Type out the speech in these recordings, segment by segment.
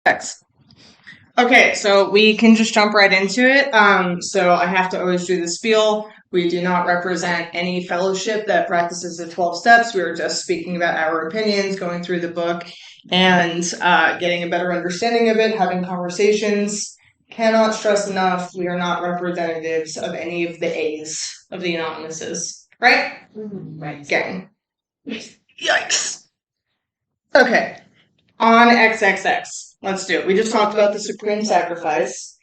X. Okay, so we can just jump right into it. So I have to always do the spiel. We do not represent any fellowship that practices the 12 steps. We are just speaking about our opinions, going through the book, and getting a better understanding of it, having conversations. Cannot stress enough, we are not representatives of any of the A's of the anonymouses. Right? Right. Gang. Yikes. Okay. On XXX. Let's do it. We just talked about the supreme sacrifice,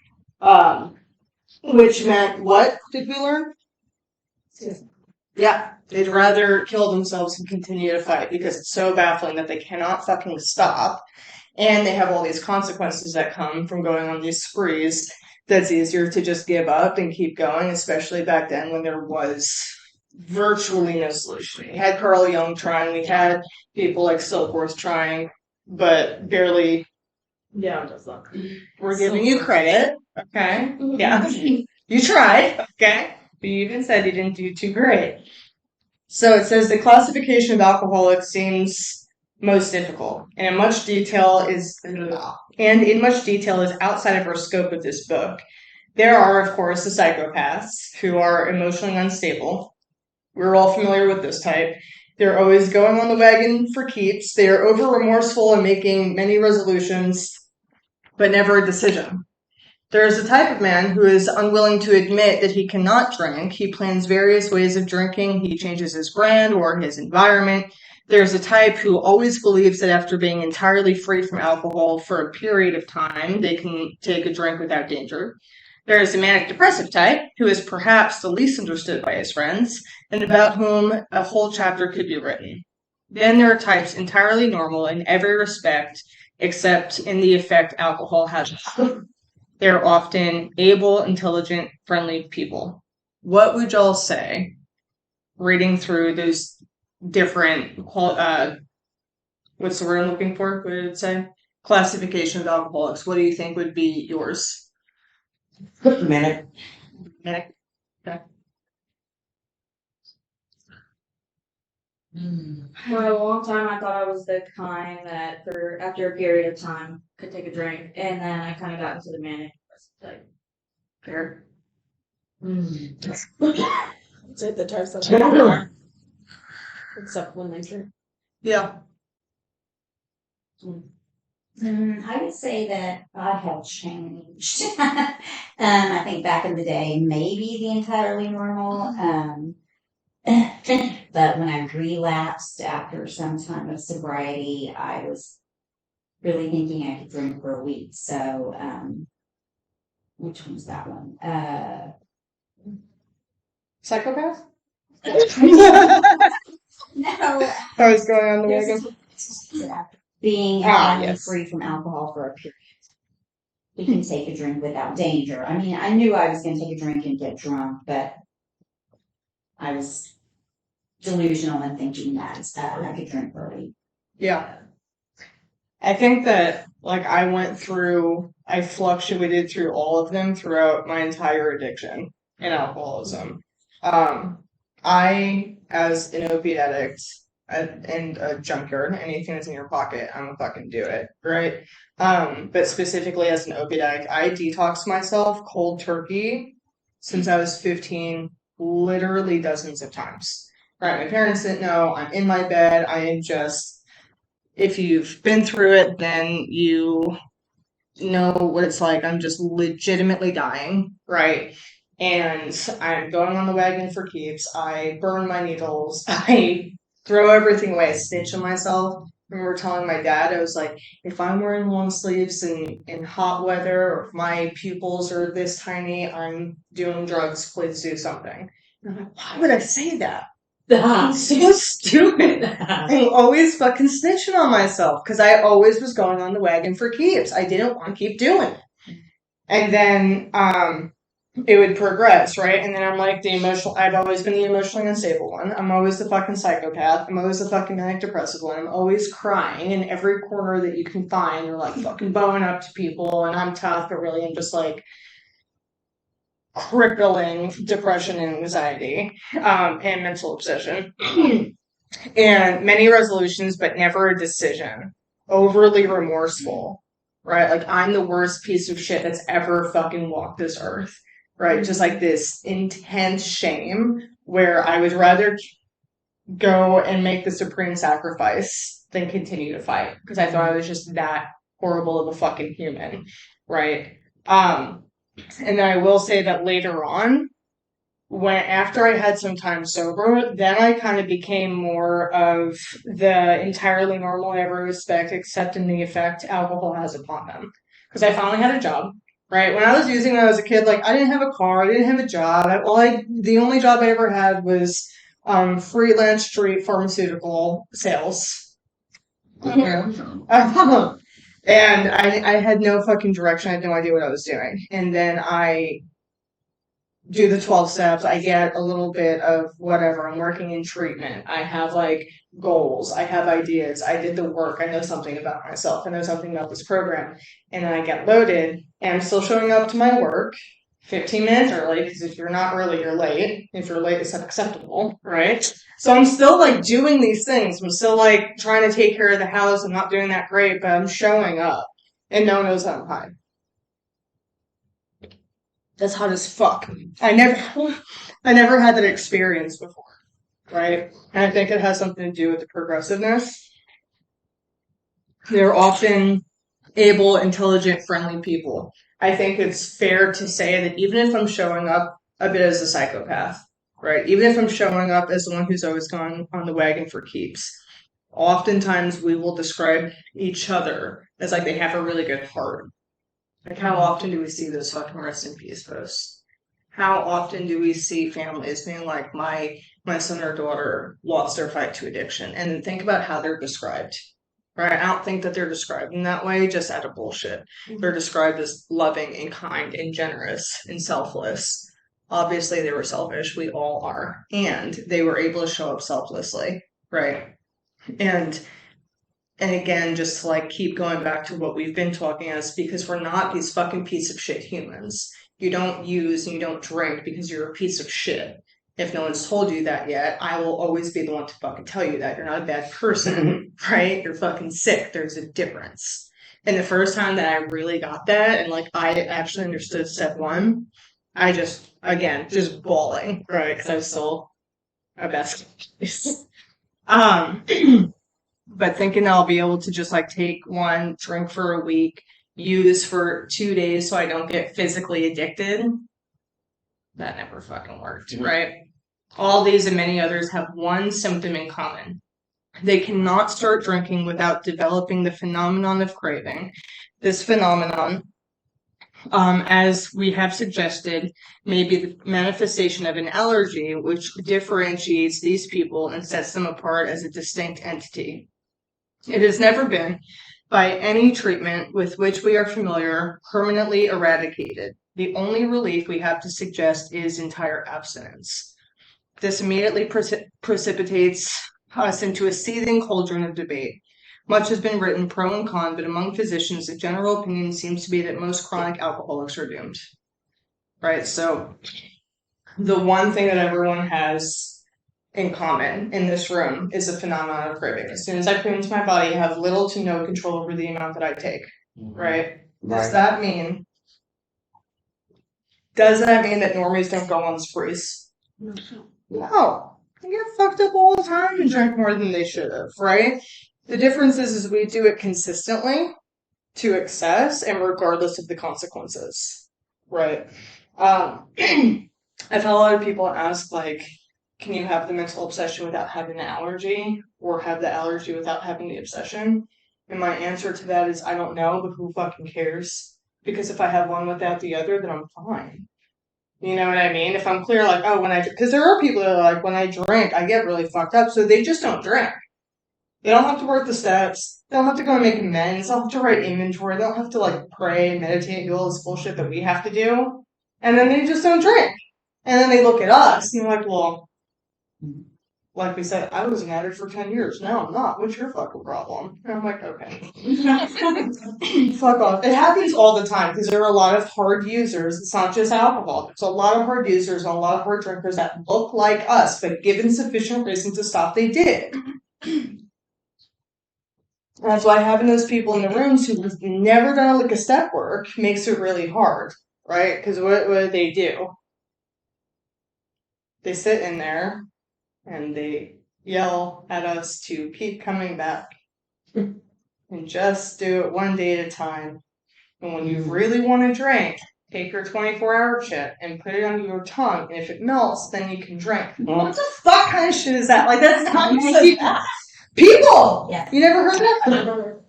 which meant what did we learn? Yeah, they'd rather kill themselves and continue to fight because it's so baffling that they cannot fucking stop. And they have all these consequences that come from going on these sprees. That's easier to just give up and keep going, especially back then when there was virtually no solution. We had Carl Jung trying, we had people like Silkworth trying, but barely. Yeah, it does look. We're giving you credit, okay? Yeah. You tried, okay? But you even said you didn't do too great. So it says the classification of alcoholics seems most difficult, and in much detail is outside of our scope of this book. There are, of course, the psychopaths who are emotionally unstable. We're all familiar with this type. They're always going on the wagon for keeps. They are over remorseful and making many resolutions, but never a decision. There is a type of man who is unwilling to admit that he cannot drink. He plans various ways of drinking. He changes his brand or his environment. There's a type who always believes that after being entirely free from alcohol for a period of time, they can take a drink without danger. There is a manic depressive type who is perhaps the least understood by his friends and about whom a whole chapter could be written. Then there are types entirely normal in every respect except in the effect alcohol has. They're often able, intelligent, friendly people. What would y'all say, reading through those different, what's the word I'm looking for? What did it say? Classification of alcoholics. What do you think would be yours? Manic. Manic? Okay. For a long time, I thought I was the kind that, after a period of time, could take a drink, and then I kind of got into the manic type. Fair. It's like the types that except when they drink. Yeah. I would say that I have changed. I think back in the day, maybe the entirely normal. But when I relapsed after some time of sobriety, I was really thinking I could drink for a week. So, which one's that one? Psychopath? No. I was going on the wagon. Being entirely free from alcohol for a period. You can take a drink without danger. I mean, I knew I was going to take a drink and get drunk, but I was delusional in thinking that I could drink for a week. Yeah. I think that, like, I fluctuated through all of them throughout my entire addiction and alcoholism. I, as an opiate addict and a junkyard, anything that's in your pocket, I'm gonna fucking do it, right? But specifically as an opiate addict, I detoxed myself cold turkey since I was 15, literally dozens of times. Right, my parents didn't know. I'm in my bed. I am just, if you've been through it, then you know what it's like. I'm just legitimately dying, right? And I'm going on the wagon for keeps. I burn my needles. I throw everything away. I stitch on myself. I remember telling my dad, I was like, if I'm wearing long sleeves in hot weather, or if my pupils are this tiny, I'm doing drugs. Please do something. And I'm like, why would I say that? I'm so stupid. I'm always fucking snitching on myself because I always was going on the wagon for keeps. I didn't want to keep doing it. And then it would progress, right? And then I'm like I've always been the emotionally unstable one. I'm always the fucking psychopath. I'm always the fucking manic depressive one. I'm always crying in every corner that you can find. Or like fucking bowing up to people, and I'm tough, but really I'm just like crippling depression and anxiety, and mental obsession. And many resolutions, but never a decision. Overly remorseful. right? Like, I'm the worst piece of shit that's ever fucking walked this earth, right? Just like this intense shame where I would rather go and make the supreme sacrifice than continue to fight because I thought I was just that horrible of a fucking human, right? And then I will say that later on, when after I had some time sober, then I kind of became more of the entirely normal, every respect, accepting the effect alcohol has upon them. Because I finally had a job, right? When I was using when I was a kid, like I didn't have a car, I didn't have a job. The only job I ever had was freelance street pharmaceutical sales. And I had no fucking direction. I had no idea what I was doing. And then I do the 12 steps. I get a little bit of whatever. I'm working in treatment. I have like goals. I have ideas. I did the work. I know something about myself. I know something about this program. And then I get loaded and I'm still showing up to my work 15 minutes early because if you're not early, you're late. If you're late, it's unacceptable, right? So I'm still like doing these things. I'm still like trying to take care of the house. I'm not doing that great, but I'm showing up and no one knows that I'm high. That's hot as fuck. I never had that experience before, right? And I think it has something to do with the progressiveness. They're often able, intelligent, friendly people. I think it's fair to say that even if I'm showing up a bit as a psychopath, right? Even if I'm showing up as the one who's always gone on the wagon for keeps, oftentimes we will describe each other as like they have a really good heart. Like, how often do we see those fucking rest in peace posts? How often do we see families being like, my son or daughter lost their fight to addiction? And then think about how they're described, right? I don't think that they're described in that way just out of bullshit. They're described as loving and kind and generous and selfless. Obviously, they were selfish. We all are. And they were able to show up selflessly, right? And again, just to like keep going back to what we've been talking as because we're not these fucking piece of shit humans. You don't use and you don't drink because you're a piece of shit. If no one's told you that yet, I will always be the one to fucking tell you that. You're not a bad person, right? You're fucking sick. There's a difference. And the first time that I really got that and like I actually understood step one, I just, again, just bawling, right? Because I was still a best case. But thinking I'll be able to just like take one, drink for a week, use for 2 days so I don't get physically addicted, that never fucking worked, right? All these and many others have one symptom in common. They cannot start drinking without developing the phenomenon of craving. This phenomenon, as we have suggested, may be the manifestation of an allergy which differentiates these people and sets them apart as a distinct entity. It has never been, by any treatment with which we are familiar, permanently eradicated. The only relief we have to suggest is entire abstinence. This immediately precipitates us into a seething cauldron of debate. Much has been written pro and con, but among physicians, the general opinion seems to be that most chronic alcoholics are doomed. Right? So, the one thing that everyone has in common in this room is a phenomenon of craving. As soon as I put into my body, I have little to no control over the amount that I take. Right? Does that mean that normies don't go on sprees? No. They get fucked up all the time and drink more than they should have, right? The difference is we do it consistently to excess and regardless of the consequences. Right? I've had a lot of people ask, like, can you have the mental obsession without having the allergy? Or have the allergy without having the obsession? And my answer to that is I don't know, but who fucking cares? Because if I have one without the other, then I'm fine. You know what I mean? If I'm clear, like, oh, because there are people that are like, when I drink, I get really fucked up, so they just don't drink. They don't have to work the steps. They don't have to go and make amends. They don't have to write inventory. They don't have to, like, pray, meditate, do all this bullshit that we have to do. And then they just don't drink. And then they look at us, and they're like, well, like we said, I was an addict for 10 years. Now I'm not. What's your fucking problem? And I'm like, okay. Fuck off. It happens all the time because there are a lot of hard users. It's not just alcohol. There's a lot of hard users and a lot of hard drinkers that look like us, but given sufficient reason to stop, they did. And that's why having those people in the rooms who've never done a lick of step work makes it really hard, right? Because what do? They sit in there and they yell at us to keep coming back and just do it one day at a time. And when you really want to drink, take your 24-hour chip and put it under your tongue, and if it melts, then you can drink. What the fuck kind of shit is that? Like, that's not people! Yeah. You never heard that?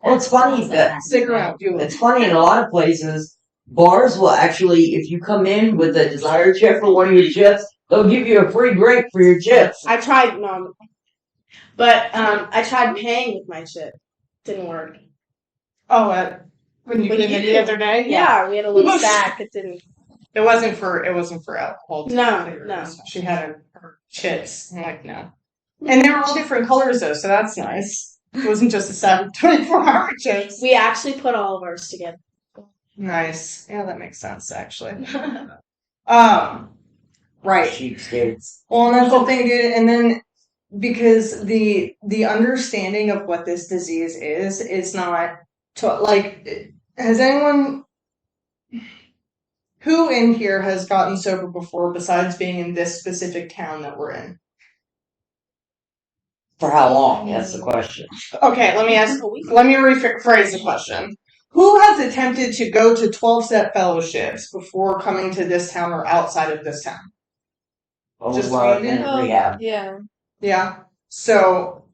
Well, it's funny that Stick around, do it. it's funny in a lot of places. Bars will actually, if you come in with a desired chip for one of your chips, they'll give you a free drink for your chips. I tried I tried paying with my chip. Didn't work. Oh, when you came in the other day? Yeah, we had a little stack. It didn't. It wasn't for alcohol. No. She had her chips. I'm like, no. And they were all different colors though, so that's nice. It wasn't just a set of 24-hour chips. We actually put all of ours together. Nice. Yeah, that makes sense actually. Right. Cheapskates. Well, and that's the thing, dude. And then because the understanding of what this disease is not like. Has anyone who in here has gotten sober before besides being in this specific town that we're in? For how long? That's the question. Okay, let me rephrase the question. Who has attempted to go to 12-step fellowships before coming to this town or outside of this town? Just in rehab. Yeah. Yeah. So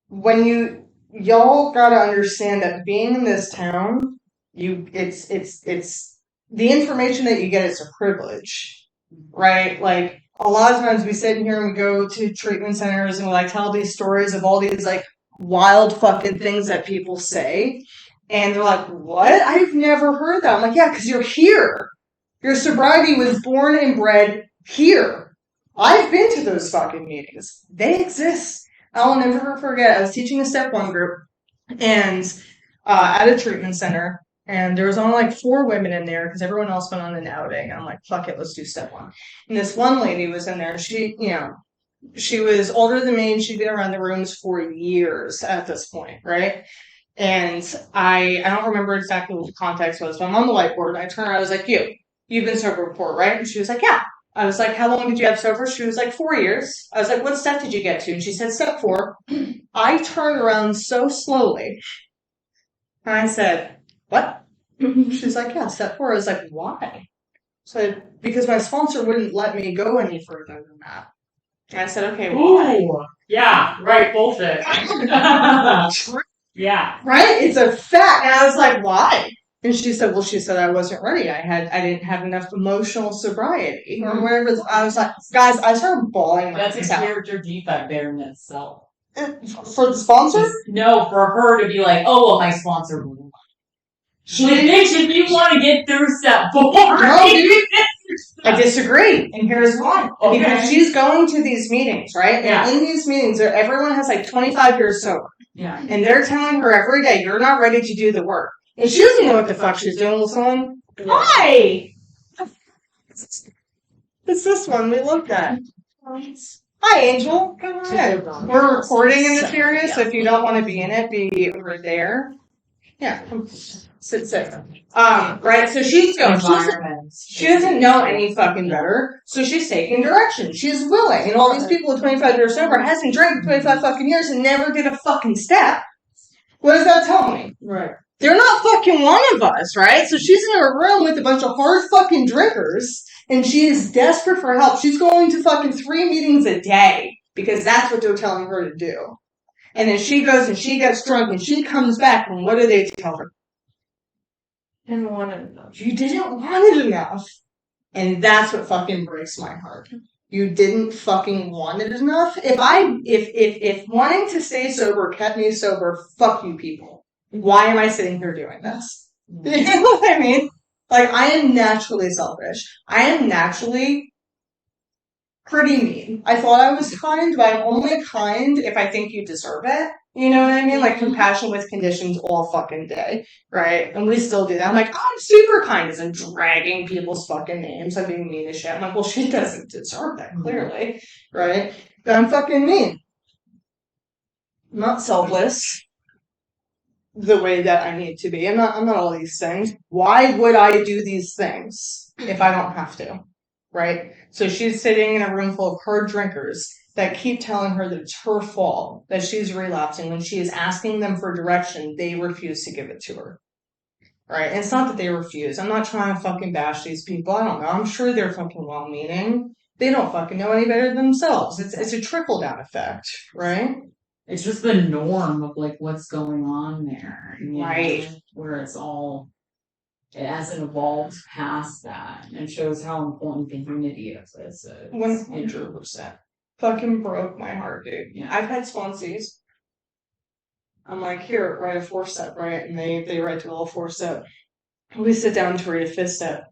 when y'all gotta understand that being in this town, it's the information that you get is a privilege, right? Like a lot of times we sit in here and we go to treatment centers and we like tell these stories of all these like wild fucking things that people say, and they're like, "What? I've never heard that." I'm like, "Yeah, because you're here. Your sobriety was born and bred here. I've been to those fucking meetings. They exist." I'll never forget, I was teaching a step 1 group and at a treatment center, and there was only like 4 women in there because everyone else went on an outing. I'm like, fuck it, let's do step 1. And this one lady was in there. She was older than me and she'd been around the rooms for years at this point, right? And I don't remember exactly what the context was, but I'm on the whiteboard and I turned around, I was like, you've been sober before, right? And she was like, yeah. I was like, how long did you have sober? She was like, 4 years. I was like, what step did you get to? And she said, step 4. I turned around so slowly. And I said, what? She's like, yeah, step 4. I was like, why? So, because my sponsor wouldn't let me go any further than that. And I said, okay, why? Ooh, yeah, right, bullshit. Yeah. Right? It's a fact. And I was like, why? And she said, I wasn't ready. I didn't have enough emotional sobriety or whatever. I was like, guys, I started bawling. That's a character defect there in itself. For the sponsor? No, for her to be like, oh, well, my sponsor wouldn't. Bitch, if you want to get through step 4. No, dude. I disagree. And here's why. Okay. Because she's going to these meetings, right? Yeah. And in these meetings, everyone has like 25 years sober. Yeah. And they're telling her every day, you're not ready to do the work. And she doesn't know what the fuck she's doing with someone. Hi! It's this one we looked at. Hi, Angel. Come on in. We're recording in this area, so if you don't want to be in it, be over there. Yeah. Sit. Right, so she's going. She doesn't know any fucking better, so she's taking direction. She's willing. And all these people with 25 years sober hasn't drank 25 fucking years and never did a fucking step. What does that tell me? Right. They're not fucking one of us, right? So she's in a room with a bunch of hard fucking drinkers, and she is desperate for help. She's going to fucking 3 meetings a day, because that's what they're telling her to do. And then she goes and she gets drunk, and she comes back, and what do they tell her? Didn't want it enough. You didn't want it enough. And that's what fucking breaks my heart. You didn't fucking want it enough. If wanting to stay sober kept me sober, fuck you people. Why am I sitting here doing this? You know what I mean? Like, I am naturally selfish. I am naturally pretty mean. I thought I was kind, but I'm only kind if I think you deserve it. You know what I mean? Like, compassion with conditions all fucking day, right? And we still do that. I'm like, I'm super kind as I'm dragging people's fucking names. I'm being mean as shit. I'm like, well, she doesn't deserve that, clearly, right? But I'm fucking mean. I'm not selfless the way that I need to be. I'm not all these things. Why would I do these things if I don't have to? Right? So she's sitting in a room full of hard drinkers that keep telling her that it's her fault that she's relapsing. When she is asking them for direction, they refuse to give it to her. Right? And it's not that they refuse. I'm not trying to fucking bash these people. I don't know. I'm sure they're fucking well-meaning. They don't fucking know any better than themselves. It's a trickle-down effect, right? It's just the norm of like what's going on there, you know, Right. where it hasn't evolved past that, and it shows how important the unity of this is. 100%. Fucking broke my heart, dude. Yeah. I've had sponsees. I'm like, here, write a 4-step, right? And they write a little 4-step. We sit down to read a 5th-step.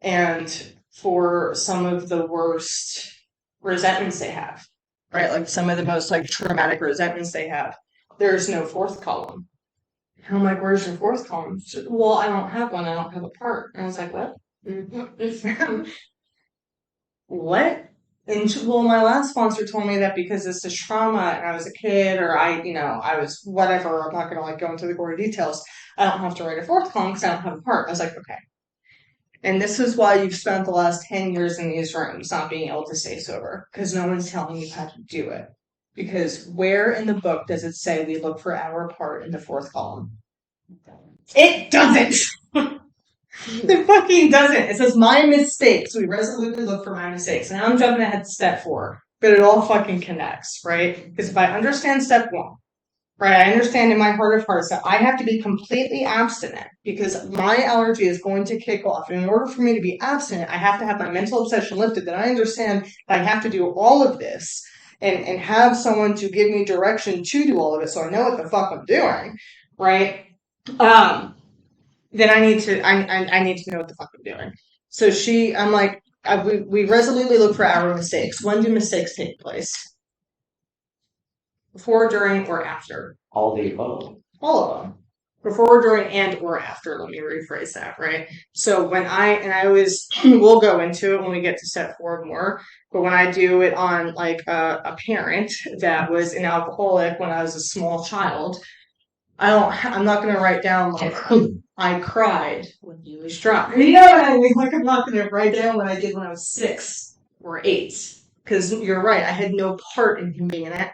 And for some of the worst resentments they have, right? Like some of the most like traumatic resentments they have, there's no 4th column. And I'm like, where's your 4th column? She said, well, I don't have one. I don't have a part. And I was like, what? What? And well, my last sponsor told me that because this is trauma and I was a kid or I was whatever, I'm not going to like go into the gory details. I don't have to write a 4th column because I don't have a part. I was like, okay. And this is why you've spent the last 10 years in these rooms not being able to stay sober because no one's telling you how to do it. Because where in the book does it say we look for our part in the 4th column? It doesn't! It fucking doesn't. It says my mistakes. We resolutely look for my mistakes. And now I'm jumping ahead to step 4. But it all fucking connects, right? Because if I understand step 1, right, I understand in my heart of hearts that I have to be completely abstinent because my allergy is going to kick off. And in order for me to be abstinent, I have to have my mental obsession lifted. Then I understand that I have to do all of this and have someone to give me direction to do all of it so I know what the fuck I'm doing, right? Then I need to know what the fuck I'm doing. So I'm like, we resolutely look for our mistakes. When do mistakes take place? Before, during, or after? All the above. All of them. Before, during, and or after. Let me rephrase that, right? So when I always, we'll go into it when we get to step 4 more, but when I do it on like a parent that was an alcoholic when I was a small child, I'm not going to write down like, I cried when he was drunk. You know what I mean? Like, I'm not going to write down what I did when I was 6 or 8. Because you're right, I had no part in him being an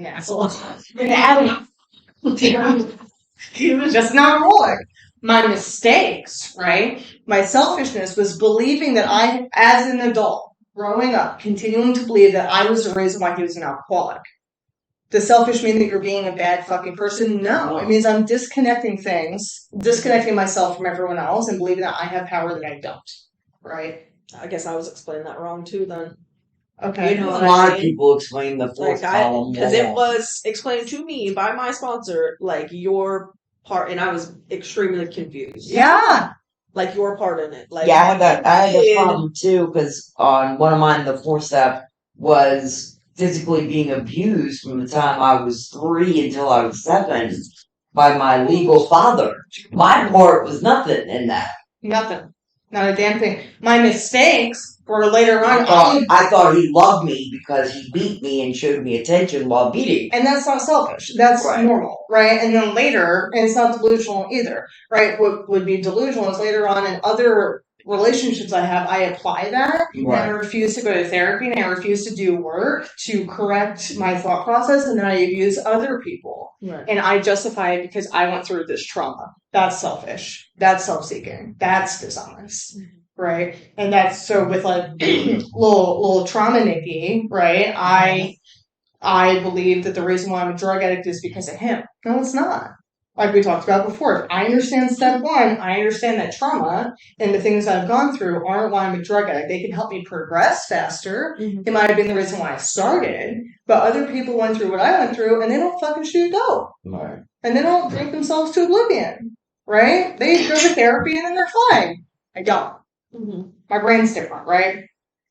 asshole. He was just an alcoholic. My mistakes, right? My selfishness was believing that I, as an adult, growing up, continuing to believe that I was the reason why he was an alcoholic. Does selfish mean that you're being a bad fucking person? No. It means I'm disconnecting myself from everyone else and believing that I have power that I don't. Right? I guess I was explaining that wrong too then. Okay. You know A what lot I of mean? people explain the 4th column Because it wrong. was explained to me by my sponsor, like your part, and I was extremely confused. Yeah. Like your part in it. Like Yeah, I had that did- problem too, because on one of mine, the 4th-step was physically being abused from the time I was 3 until I was 7 by my legal father. My part was nothing in that. Nothing. Not a damn thing. My mistakes were later on. I thought he loved me because he beat me and showed me attention while beating. And that's not selfish. That's Right. normal, right? And then later, and it's not delusional either, right? What would be delusional is later on in other relationships I have, I apply that, and I refuse to go to therapy, and I refuse to do work to correct my thought process, and then I abuse other people. Right. And I justify it because I went through this trauma. That's selfish. That's self-seeking. That's dishonest. Mm-hmm. Right? And that's so with like little trauma Nikki, right? I believe that the reason why I'm a drug addict is because of him. No, it's not. Like we talked about before, if I understand step 1, I understand that trauma and the things I've gone through aren't why I'm a drug addict. They can help me progress faster. Mm-hmm. It might have been the reason why I started, but other people went through what I went through and they don't fucking shoot dope. Right. And they don't drink themselves to oblivion. Right? They go to therapy and then they're fine. I don't. Mm-hmm. My brain's different, right?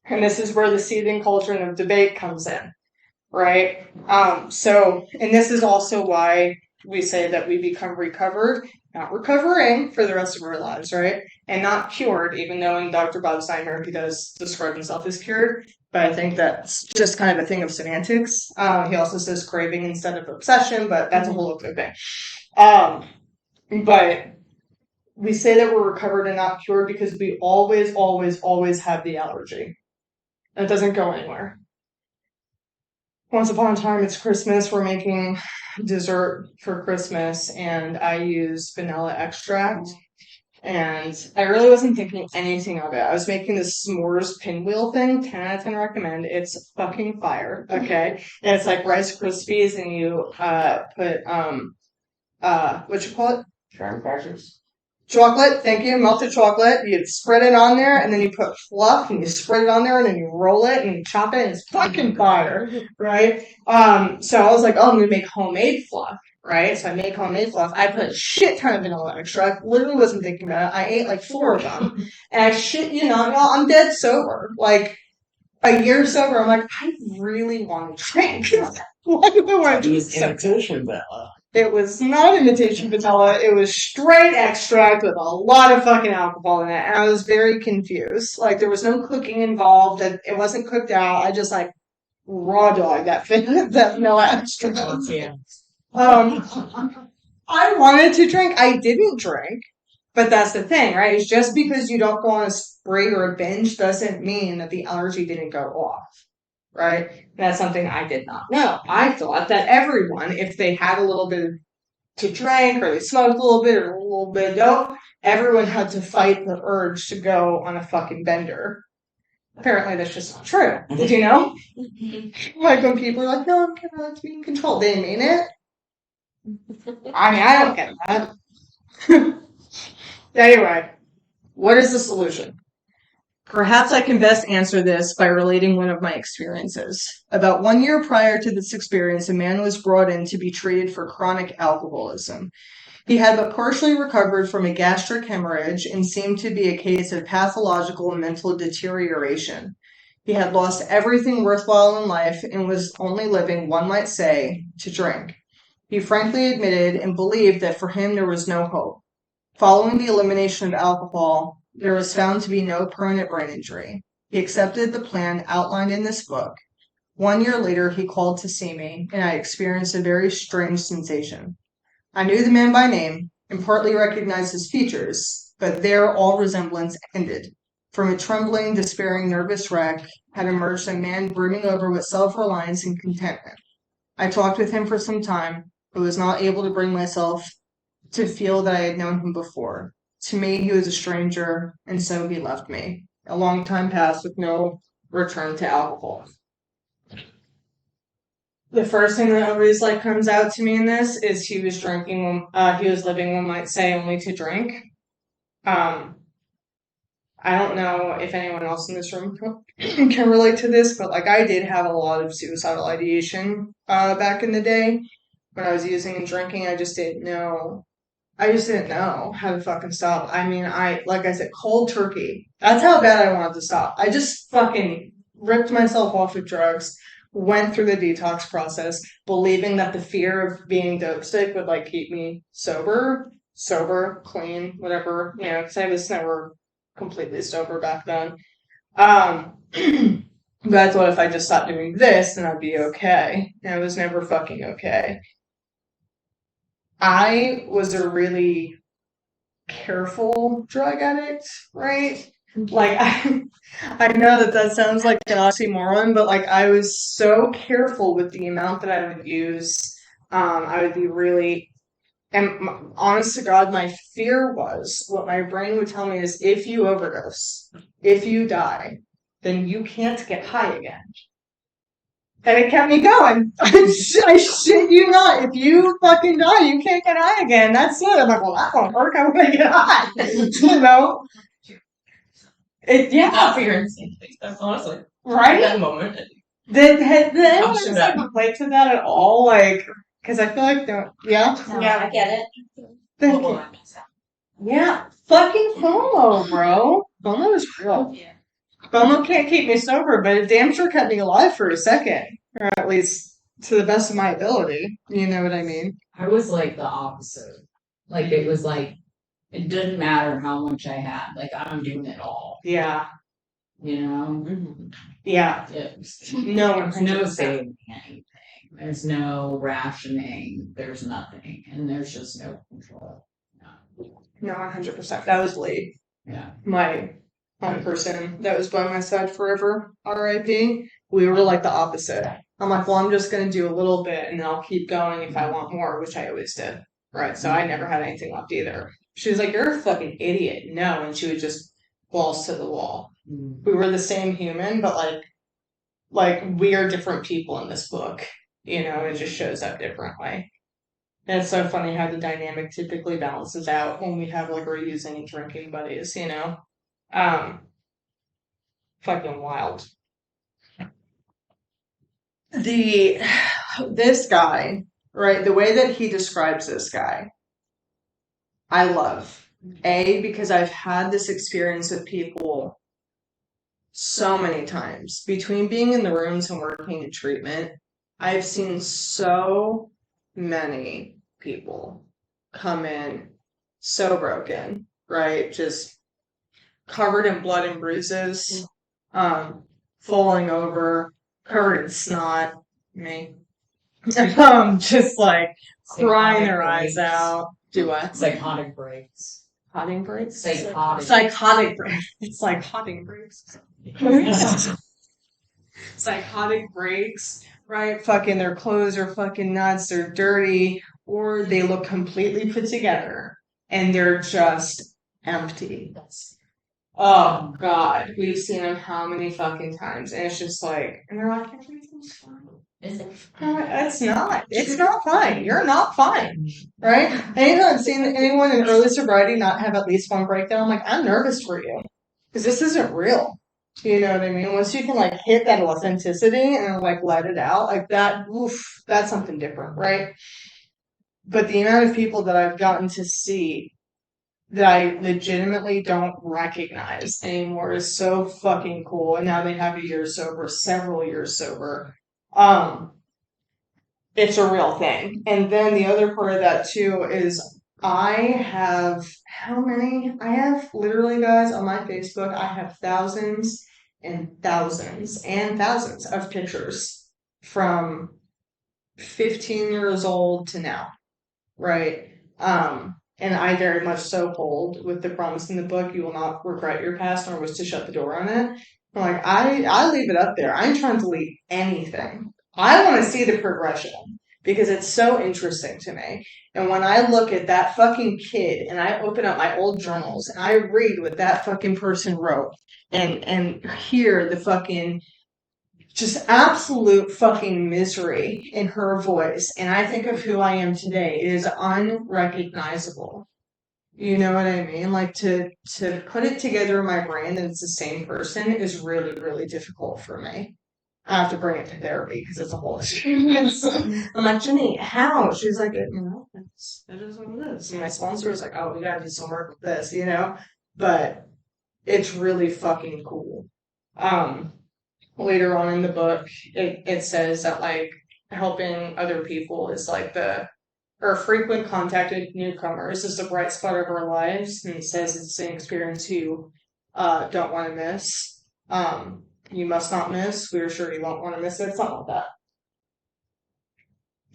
And this is where the seething cauldron of debate comes in, right? And this is also why we say that we become recovered not recovering for the rest of our lives, right? And not cured, even though in Dr. Bob Steiner he does describe himself as cured. But I think that's just kind of a thing of semantics. He also says craving instead of obsession, but that's a whole other thing. But we say that we're recovered and not cured because we always, always, always have the allergy. It doesn't go anywhere. Once upon a time, it's Christmas. We're making dessert for Christmas, and I use vanilla extract. And I really wasn't thinking anything of it. I was making this s'mores pinwheel thing. 10 out of 10 recommend. It's fucking fire. Okay, and it's like Rice Krispies, and you put what you call it? Graham crackers. Chocolate, thank you, melted chocolate. You spread it on there, and then you put fluff, and you spread it on there, and then you roll it, and you chop it, and it's fucking fire, right? So I was like, oh, I'm gonna make homemade fluff, right? So I make homemade fluff. I put a shit ton of vanilla extract. Literally wasn't thinking about it. I ate like 4 of them, and I shit you not, y'all, I'm dead sober. Like a year sober, I'm like, I really want to drink. Why do I want to Use drink? imitation vanilla. It was not imitation vanilla. It was straight extract with a lot of fucking alcohol in it. And I was very confused. Like, there was no cooking involved. It wasn't cooked out. I just, like, raw dog that vanilla extract. I wanted to drink. I didn't drink. But that's the thing, right? It's just because you don't go on a spree or a binge doesn't mean that the allergy didn't go off. Right? That's something I did not know. I thought that everyone, if they had a little bit to drink or they smoked a little bit or a little bit of dope, everyone had to fight the urge to go on a fucking bender. Apparently that's just not true. Did you know? Like when people are like, no, I'm gonna be in control. They mean it. I mean, I don't get that. Anyway, what is the solution? Perhaps I can best answer this by relating one of my experiences. About 1 year prior to this experience, a man was brought in to be treated for chronic alcoholism. He had but partially recovered from a gastric hemorrhage and seemed to be a case of pathological mental deterioration. He had lost everything worthwhile in life and was only living, one might say, to drink. He frankly admitted and believed that for him there was no hope. Following the elimination of alcohol, there was found to be no permanent brain injury. He accepted the plan outlined in this book. 1 year later, he called to see me, and I experienced a very strange sensation. I knew the man by name and partly recognized his features, but there all resemblance ended. From a trembling, despairing, nervous wreck had emerged a man brimming over with self-reliance and contentment. I talked with him for some time, but was not able to bring myself to feel that I had known him before. To me, he was a stranger, and so he left me. A long time passed with no return to alcohol. The first thing that always comes out to me in this is he was drinking. He was living, one might say, only to drink. I don't know if anyone else in this room can relate to this, but I did have a lot of suicidal ideation back in the day when I was using and drinking. I just didn't know how to fucking stop. I mean, like I said, cold turkey. That's how bad I wanted to stop. I just fucking ripped myself off of drugs, went through the detox process, believing that the fear of being dope sick would keep me sober, clean, whatever, because I was never completely sober back then. But I thought if I just stopped doing this, then I'd be okay. And I was never fucking okay. I was a really careful drug addict, right? I know that sounds like an oxymoron, but I was so careful with the amount that I would use. I would be really, and honest to God, my fear was, what my brain would tell me is, if you overdose, if you die, then you can't get high again. And it kept me going. I shit you not. If you fucking die, you can't get high again. That's it. I'm like, well, that won't work. I want to get high. Not for your insane face. That's honestly right. That moment. Did anyone relate to that at all? Because I feel like No, I get it. Yeah, fucking FOMO, bro. FOMO is real. Yeah. FOMO can't keep me sober, but it damn sure kept me alive for a second. Or at least to the best of my ability. You know what I mean? I was the opposite. Like, it was like, it didn't matter how much I had. Like, I'm doing it all. Yeah. You know? Mm-hmm. Yeah. There's No, no 100%. saving anything. There's no rationing. There's nothing. And there's just no control. No, 100%. That was Lee. Yeah. My one person that was by my side forever, RIP. We were like the opposite. I'm like, well, I'm just going to do a little bit and then I'll keep going if I want more, which I always did. Right. So I never had anything left either. She was like, you're a fucking idiot. No. And she would just balls to the wall. We were the same human, but like we are different people in this book. You know, it just shows up differently. And it's so funny how the dynamic typically balances out when we have like our using and drinking buddies, you know? Fucking wild. This guy, right, the way that he describes this guy, I love. A, because I've had this experience with people so many times. Between being in the rooms and working in treatment, I've seen so many people come in so broken, right? Just covered in blood and bruises, falling over, covered in snot, me. Just like crying their eyes out. Do what? Psychotic breaks. Hotting breaks? Psychotic breaks. It's like hotting breaks. Psychotic breaks, right? Fucking their clothes are fucking nuts, they're dirty, or they look completely put together and they're just empty. Oh god, we've seen them how many fucking times, and it's just like, and they're like, everything's fine. It's not. It's not fine. You're not fine, right? Anytime I've seen anyone in early sobriety not have at least one breakdown, I'm like, I'm nervous for you because this isn't real. You know what I mean? Once you can like hit that authenticity and like let it out, like that, oof, that's something different, right? But the amount of people that I've gotten to see that I legitimately don't recognize anymore is so fucking cool. And now they have a year sober, several years sober. It's a real thing. And then the other part of that too is I have how many? I have literally, guys, on my Facebook, I have thousands and thousands and thousands of pictures from 15 years old to now, right? And I very much so hold with the promise in the book, you will not regret your past nor wish to shut the door on it. I'm like, I leave it up there. I ain't trying to delete anything. I want to see the progression because it's so interesting to me. And when I look at that fucking kid and I open up my old journals and I read what that fucking person wrote and hear the fucking just absolute fucking misery in her voice, and I think of who I am today, it is unrecognizable. You know what I mean? Like to put it together in my brain that it's the same person is really, really difficult for me. I have to bring it to therapy because it's a whole experience. I'm like, Jenny, how? She's like, you know, it is what it is. And my sponsor was like, oh, we gotta do some work with this, you know? But it's really fucking cool. Later on in the book, it says that like helping other people is like or frequent contacted newcomers is the bright spot of our lives, and it says it's an experience you don't want to miss. You must not miss. We are sure you won't want to miss it. Something like that.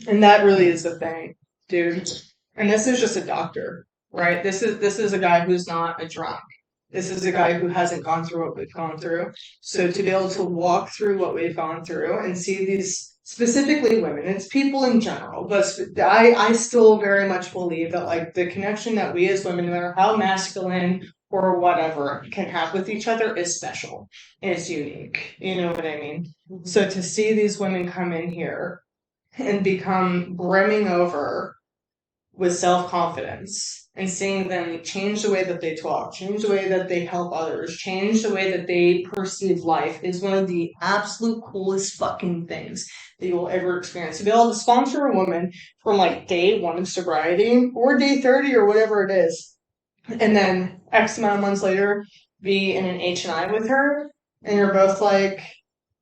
And that really is the thing, dude. And this is just a doctor, right? This is a guy who's not a drunk. This is a guy who hasn't gone through what we've gone through. So to be able to walk through what we've gone through and see these, specifically women, it's people in general, but I still very much believe that like the connection that we as women, no matter how masculine or whatever, can have with each other is special and it's unique. You know what I mean? Mm-hmm. So to see these women come in here and become brimming over with self-confidence and seeing them change the way that they talk, change the way that they help others, change the way that they perceive life is one of the absolute coolest fucking things that you will ever experience. To be able to sponsor a woman from like day 1 of sobriety or day 30 or whatever it is, and then X amount of months later be in an H&I with her, and you're both like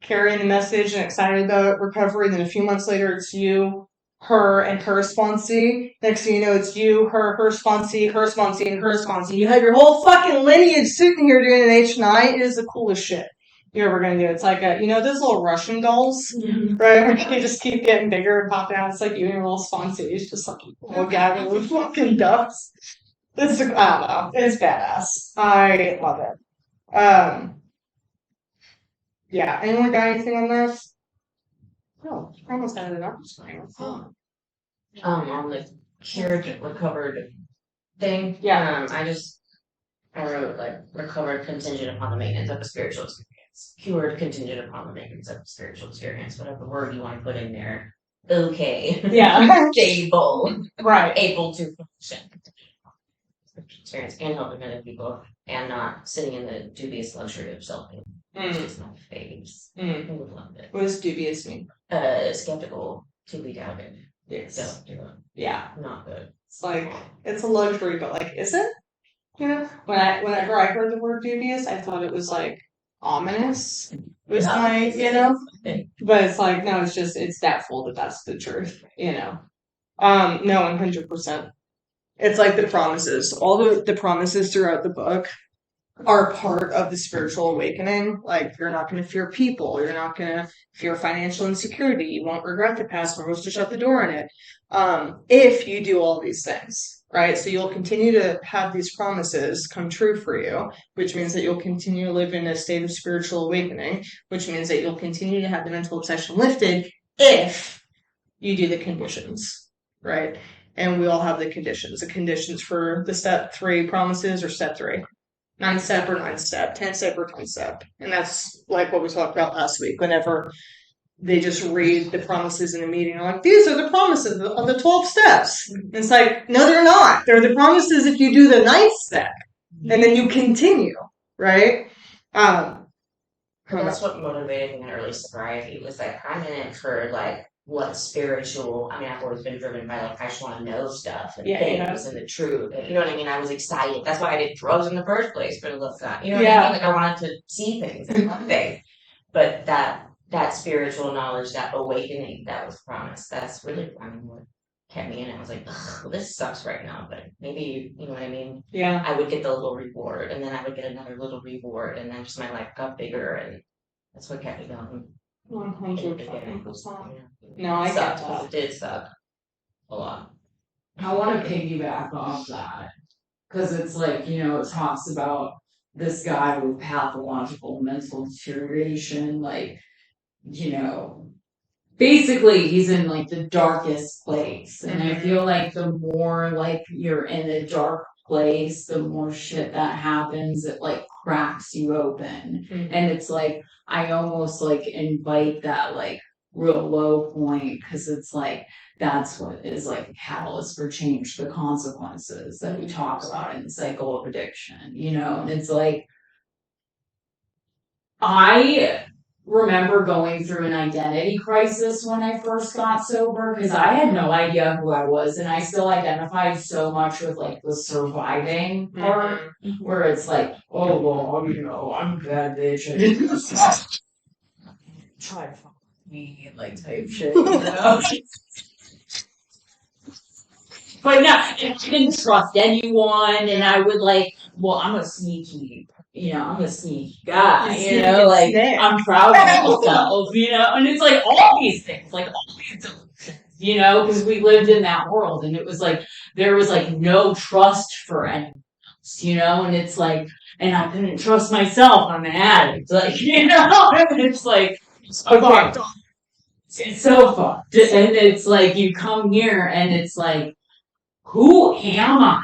carrying the message and excited about recovery, and then a few months later it's you her and her sponsee. Next thing you know, it's you, her sponsee, her sponsee, and her sponsee. You have your whole fucking lineage sitting here doing an H&I. It is the coolest shit you're ever gonna do. It's like those little Russian dolls, right? Where they just keep getting bigger and popping out. It's like you and your little sponsee. It's just like little gathering with fucking ducks. I don't know. It's badass. I love it. Yeah. Anyone got anything on this? Oh, I almost had it up. On the cured recovered thing. Yeah. I wrote like recovered contingent upon the maintenance of a spiritual experience. Cured contingent upon the maintenance of a spiritual experience. Whatever word you want to put in there. Okay. Yeah. Stable. Right. Able to function. Experience and helping other people and not sitting in the dubious luxury of self-pity. Which is my faves. I would love it. What does dubious mean? Skeptical, to be doubted. Yes. So, Yeah. not good. It's like it's a luxury, but like, is it? Whenever I heard the word dubious, I thought it was like ominous. Was my, but it's like no, it's doubtful that that's the truth. No, 100%. It's like the promises. All the promises throughout the book are part of the spiritual awakening. Like, you're not going to fear people. You're not going to fear financial insecurity. You won't regret the past, nor was to shut the door on it. If you do all these things, right? So you'll continue to have these promises come true for you, which means that you'll continue to live in a state of spiritual awakening, which means that you'll continue to have the mental obsession lifted if you do the conditions, right? And we all have the conditions. The conditions for the step 3 promises or step 3. 9-step or 9-step, 10-step or 10-step. And that's like what we talked about last week. Whenever they just read the promises in a meeting, they're like, these are the promises of the 12 steps. And it's like, no, they're not. They're the promises if you do the 9th step. And then you continue, right? That's what motivated me in early sobriety was that I didn't for like what spiritual. I mean, I've always been driven by like I just want to know stuff and things and the truth. And, you know what I mean? I was excited. That's why I did drugs in the first place for the love of God. You know what I mean? Like I wanted to see things and love things. But that spiritual knowledge, that awakening that was promised, that's really what kept me in it. I was like, well, this sucks right now, but maybe, you know what I mean? Yeah. I would get the little reward, and then I would get another little reward, and then just my life got bigger, and that's what kept me going. 100%. No, I get that. It did suck a lot. I want to piggyback off that because it's like, it talks about this guy with pathological mental deterioration, like, basically he's in like the darkest place. And I feel like the more like you're in a dark place, the more shit that happens, it like cracks you open. And it's like, I almost like invite that like real low point because it's like, that's what is like a catalyst for change, the consequences that we talk about in the cycle of addiction, and it's like, I remember going through an identity crisis when I first got sober because I had no idea who I was, and I still identified so much with like the surviving part where it's like, oh well, I'm a bad bitch. I didn't try to fuck me like type shit, But no, I didn't trust anyone, and I would like, well, I'm a sneaky guy, like I'm proud of myself, and it's like all these things, like all these delusions, because we lived in that world, and it was like there was like no trust for anyone else, and it's like, and I couldn't trust myself. I'm an addict, like and it's like okay, it's so fucked, and it's like you come here, and it's like, who am I?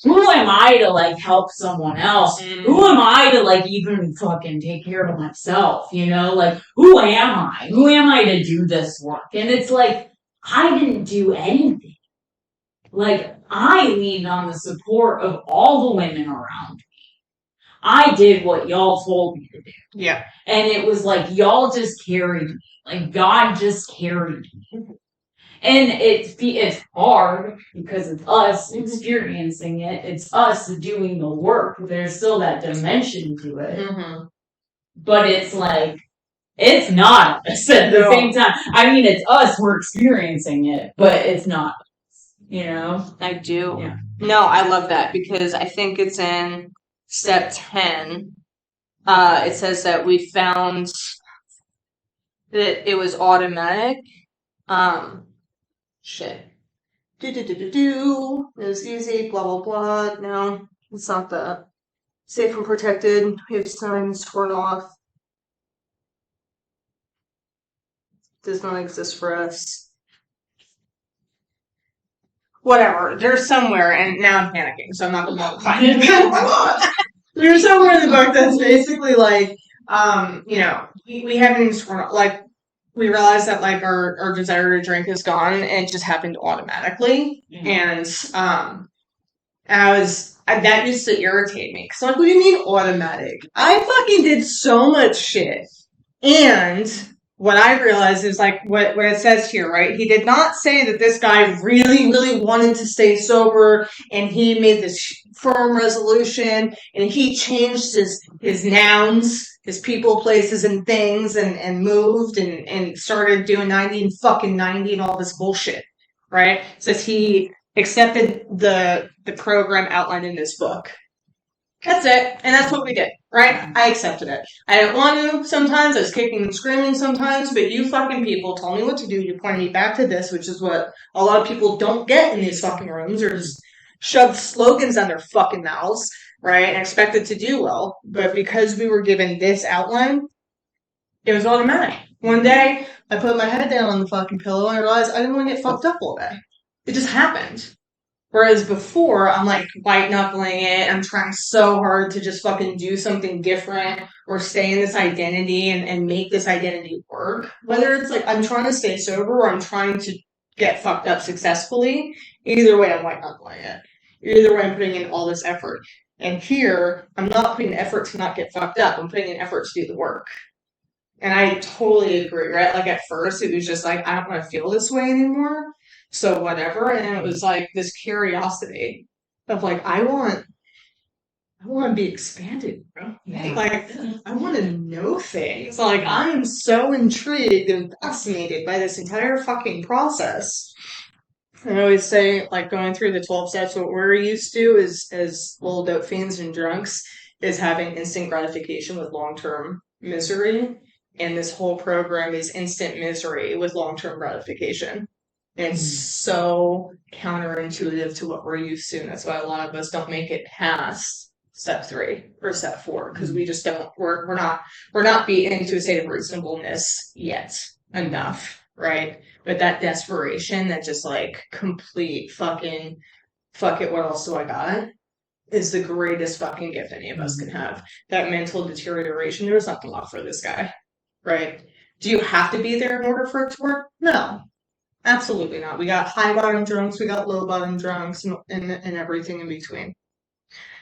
Who am I to like help someone else? Who am I to like even fucking take care of myself? Like who am I? Who am I to do this work? And it's like, I didn't do anything. Like I leaned on the support of all the women around me. I did what y'all told me to do. Yeah. And it was like, y'all just carried me. Like God just carried me. And it's hard because it's us experiencing it. It's us doing the work. There's still that dimension to it. But it's like, It's not us at the No. same time. I mean, it's us. We're experiencing it, but it's not us. You know? I do. Yeah. No, I love that because I think it's in step 10. It says that we found that it was automatic. Shit. It was easy, blah, blah, blah. No, it's not that. Safe and protected. We have signs torn off. Does not exist for us. Whatever. There's somewhere, and now I'm panicking, so I'm not going to find it. There's somewhere in the book that's basically like, we haven't even sworn off. Like, we realized that like our desire to drink is gone, and it just happened automatically. And that used to irritate me because like, what do you mean automatic? I fucking did so much shit, and what I realized is like what it says here, right? He did not say that this guy really, really wanted to stay sober, and he made this firm resolution, and he changed his nouns, his people, places, and things, and moved and started doing 90 and fucking 90 and all this bullshit, right? It says he accepted the program outlined in this book. That's it. And that's what we did, right? I accepted it. I didn't want to sometimes. I was kicking and screaming sometimes, but you fucking people told me what to do. You pointed me back to this, which is what a lot of people don't get in these fucking rooms, or just shove slogans on their fucking mouths, right? And expected to do well. But because we were given this outline, it was automatic. One day, I put my head down on the fucking pillow and I realized I didn't want to get fucked up all day. It just happened. Whereas before, I'm like white knuckling it. I'm trying so hard to just fucking do something different or stay in this identity and make this identity work. Whether it's like I'm trying to stay sober or I'm trying to get fucked up successfully, either way, I'm white knuckling it. Either way, I'm putting in all this effort. And here, I'm not putting effort to not get fucked up. I'm putting in effort to do the work. And I totally agree, right? Like at first, it was just like, I don't want to feel this way anymore. So whatever, and it was like this curiosity of like I want to be expanded, bro. Yeah. Like I want to know things. Like I am so intrigued and fascinated by this entire fucking process. I always say, like going through the 12 steps, what we're used to is as little dope fiends and drunks is having instant gratification with long-term misery, and this whole program is instant misery with long-term gratification. And it's so counterintuitive to what we're used to. And that's why a lot of us don't make it past step 3 or step 4, because we just don't, we're not beaten into a state of reasonableness yet enough, right? But that desperation, that just like complete fucking, fuck it, what else do I got? Is the greatest fucking gift any of us can have. That mental deterioration, there's nothing left for this guy, right? Do you have to be there in order for it to work? No. Absolutely not. We got high bottom drunks, we got low bottom drunks, and everything in between.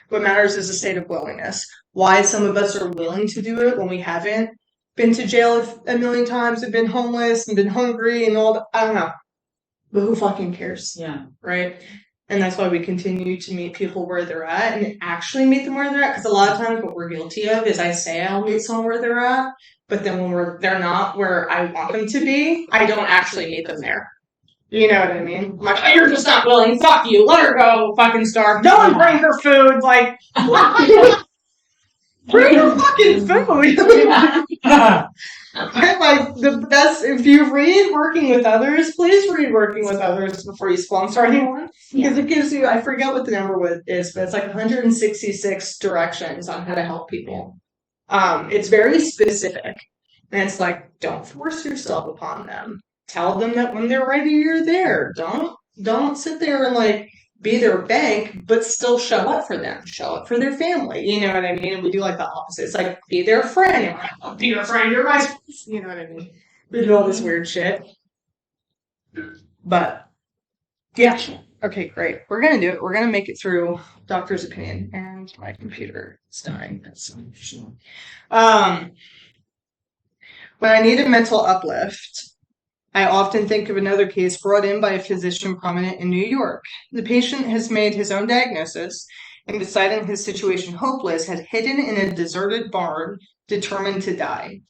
What matters is a state of willingness. Why some of us are willing to do it when we haven't been to jail a million times and been homeless and been hungry and all that, I don't know. But who fucking cares? Yeah. Right? And that's why we continue to meet people where they're at and actually meet them where they're at. Because a lot of times what we're guilty of is I say I'll meet someone where they're at, but then when they're not where I want them to be, I don't actually meet them there. You know what I mean? I'm like, oh, you're just not willing. Fuck you. Let her go. Fucking starve. No one bring her food. Like, bring her fucking food. Like, the best, if you read Working with Others, please read Working with Others before you sponsor anyone. Because it gives you, I forget what the number is, but it's like 166 directions on how to help people. It's very specific. And it's like, don't force yourself upon them. Tell them that when they're ready, you're there. Don't sit there and like be their bank, but still show up for them. Show up for their family. You know what I mean? And we do like the opposite. It's like be their friend. You're like, oh, be your friend. You're my friend. You know what I mean? We do all this weird shit. But yeah. Okay, great. We're gonna do it. We're gonna make it through Doctor's Opinion, and my computer is dying. That's when I need a mental uplift, I often think of another case brought in by a physician prominent in New York. The patient has made his own diagnosis and, deciding his situation hopeless, had hidden in a deserted barn, determined to die.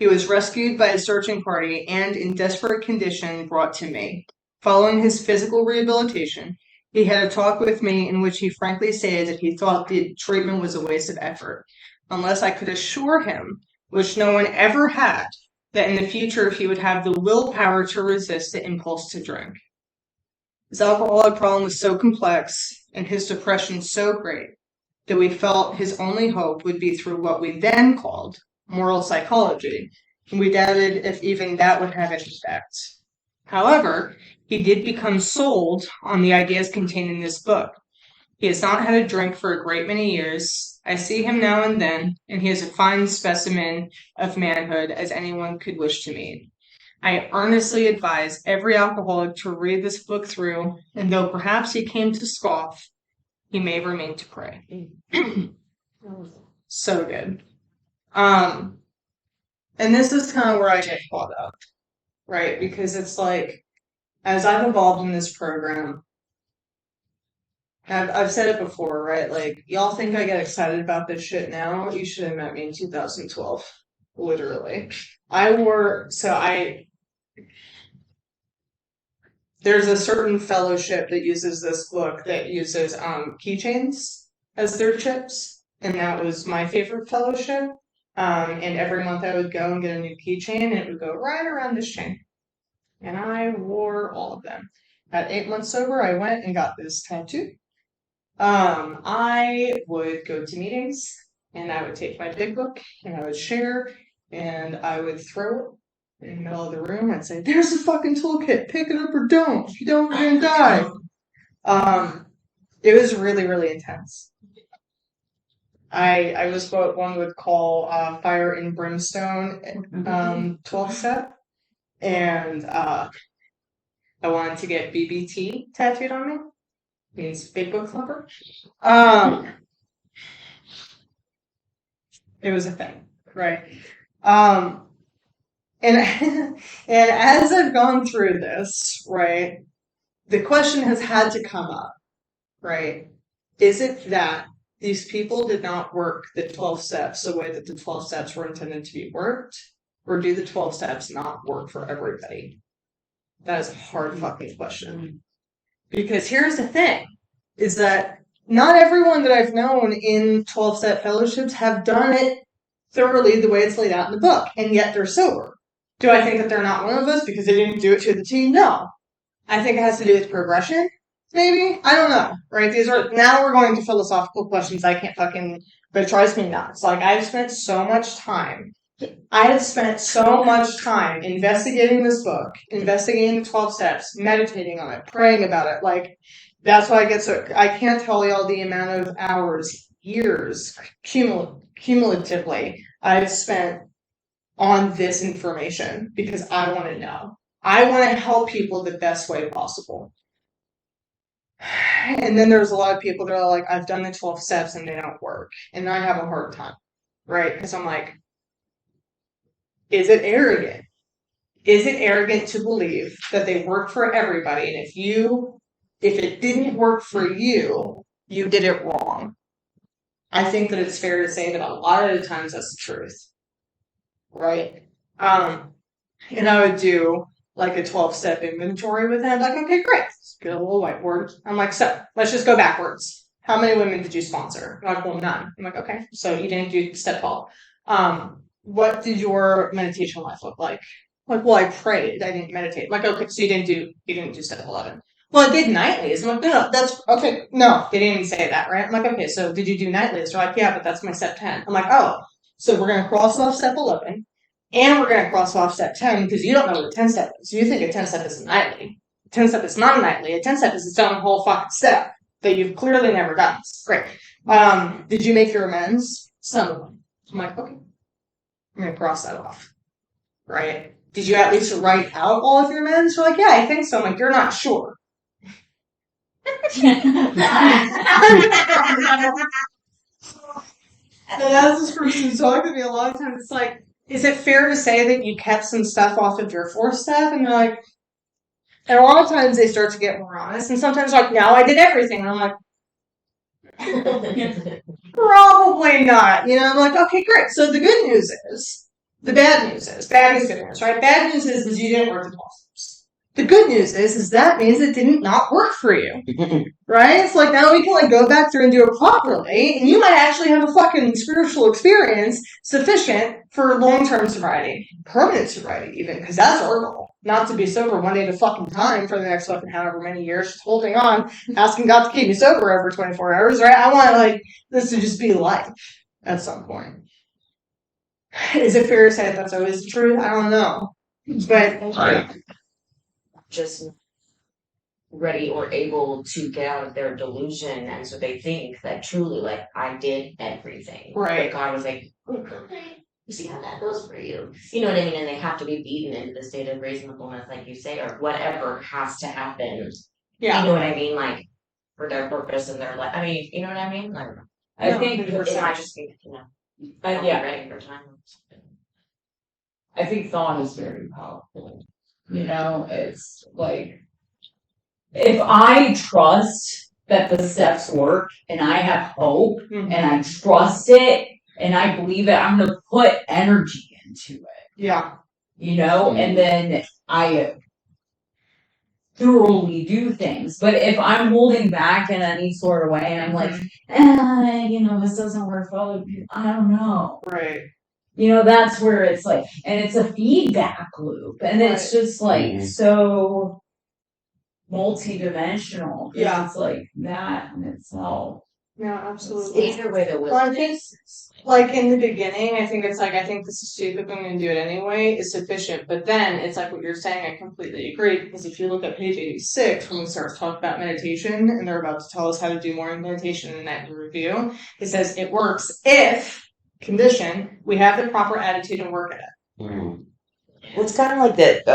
He was rescued by a searching party and, in desperate condition, brought to me. Following his physical rehabilitation, he had a talk with me in which he frankly stated that he thought the treatment was a waste of effort, unless I could assure him, which no one ever had, that in the future he would have the willpower to resist the impulse to drink. His alcoholic problem was so complex and his depression so great that we felt his only hope would be through what we then called moral psychology, and we doubted if even that would have any effect. However, he did become sold on the ideas contained in this book. He has not had a drink for a great many years. I see him now and then, and he is a fine specimen of manhood as anyone could wish to meet. I earnestly advise every alcoholic to read this book through, and though perhaps he came to scoff, he may remain to pray. So good. And this is kind of where I get caught up, right? Because it's like, as I've evolved in this program, I've said it before, right? Like, y'all think I get excited about this shit now? You should have met me in 2012. Literally. There's a certain fellowship that uses this book that uses keychains as their chips, and that was my favorite fellowship. And every month I would go and get a new keychain, and it would go right around this chain. And I wore all of them. At 8 months sober, I went and got this tattoo. I would go to meetings, and I would take my big book, and I would share, and I would throw it in the middle of the room. I'd say, "There's a fucking toolkit. Pick it up or don't. If you don't, you're gonna die." It was really, really intense. I was what one would call fire and brimstone 12-step, and I wanted to get BBT tattooed on me. Means big book flipper. It was a thing, right? And and as I've gone through this, right, the question has had to come up, right? Is it that these people did not work the 12 steps the way that the 12 steps were intended to be worked? Or do the 12 steps not work for everybody? That is a hard fucking question. Because here's the thing, is that not everyone that I've known in 12-step fellowships have done it thoroughly the way it's laid out in the book, and yet they're sober. Do I think that they're not one of us because they didn't do it to the T? No. I think it has to do with progression, maybe? I don't know, right? Now we're going to philosophical questions I can't fucking, but trust me not. It's like I have spent so much time investigating this book, investigating the 12 steps, meditating on it, praying about it. Like, that's why I can't tell y'all the amount of hours, years, cumulatively I've spent on this information because I want to know. I want to help people the best way possible. And then there's a lot of people that are like, I've done the 12 steps and they don't work. And I have a hard time, right? Because I'm like, is it arrogant? Is it arrogant to believe that they work for everybody, and if it didn't work for you, you did it wrong? I think that it's fair to say that a lot of the times that's the truth, right? And I would do like a 12-step inventory with them. Like, okay, great. Let's get a little whiteboard. I'm like, so let's just go backwards. How many women did you sponsor? They're like, well, none. I'm like, okay, so you didn't do step 12. What did your meditation life look like? Like, well, I prayed. I didn't meditate. Like, okay, so you didn't do step 11. Well, I did nightlies. I'm like, no, that's okay. No, they didn't even say that, right? I'm like, okay, so did you do nightlies? They're like, yeah, but that's my step 10. I'm like, oh, so we're going to cross off step 11 and we're going to cross off step 10 because you don't know what a 10 step is. You think a 10 step is a nightly. A 10 step is not a nightly. A 10 step is its own whole fucking step that you've clearly never done. Great. Did you make your amends? Some of them. I'm like, okay. I'm going to cross that off, right? Did you at least write out all of your amends? You're like, yeah, I think so. I'm like, you're not sure. And as this person talked to me a lot of times, it's like, is it fair to say that you kept some stuff off of your 4th step? And they're like, and a lot of times they start to get more honest, and sometimes like, no, I did everything. And I'm like, probably not. I'm like, okay, great. So the good news is The bad news is, bad news, good news, right? Bad news is you didn't work the 12 steps. The good news is that means it didn't not work for you. Right? It's like now we can go back through and do it properly, and you might actually have a fucking spiritual experience sufficient for long-term sobriety, permanent sobriety even, because that's our goal. Not to be sober one day at a fucking time for the next fucking however many years, just holding on, asking God to keep me sober every 24 hours, right? I want this to just be life at some point. Is it fair to say that's always the truth? I don't know. But just ready or able to get out of their delusion, and so they think that truly I did everything. Right. But God was like, okay, you see how that goes for you. You know what I mean? And they have to be beaten into the state of reasonableness, like you say, or whatever has to happen. Yeah. You know what I mean? For their purpose and their life. I mean, you know what I mean? I think I just think, yeah. ready for time. I think thought is very powerful. It's if I trust that the steps work and I have hope and I trust it and I believe it, I'm going to put energy into it. Yeah. And then I thoroughly do things. But if I'm holding back in any sort of way and I'm like, this doesn't work for other people, I don't know. Right. That's where it's and it's a feedback loop. And it's just so multi-dimensional. Yeah. It's that in itself. Yeah, absolutely. Either way, Well, I think, in the beginning, I think it's I think this is stupid, but I'm going to do it anyway, is sufficient. But then, it's what you're saying, I completely agree, because if you look at page 86, when we start talking about meditation, and they're about to tell us how to do more meditation in that review, it says it works if, condition, we have the proper attitude and work at it. Well, it's kind of like that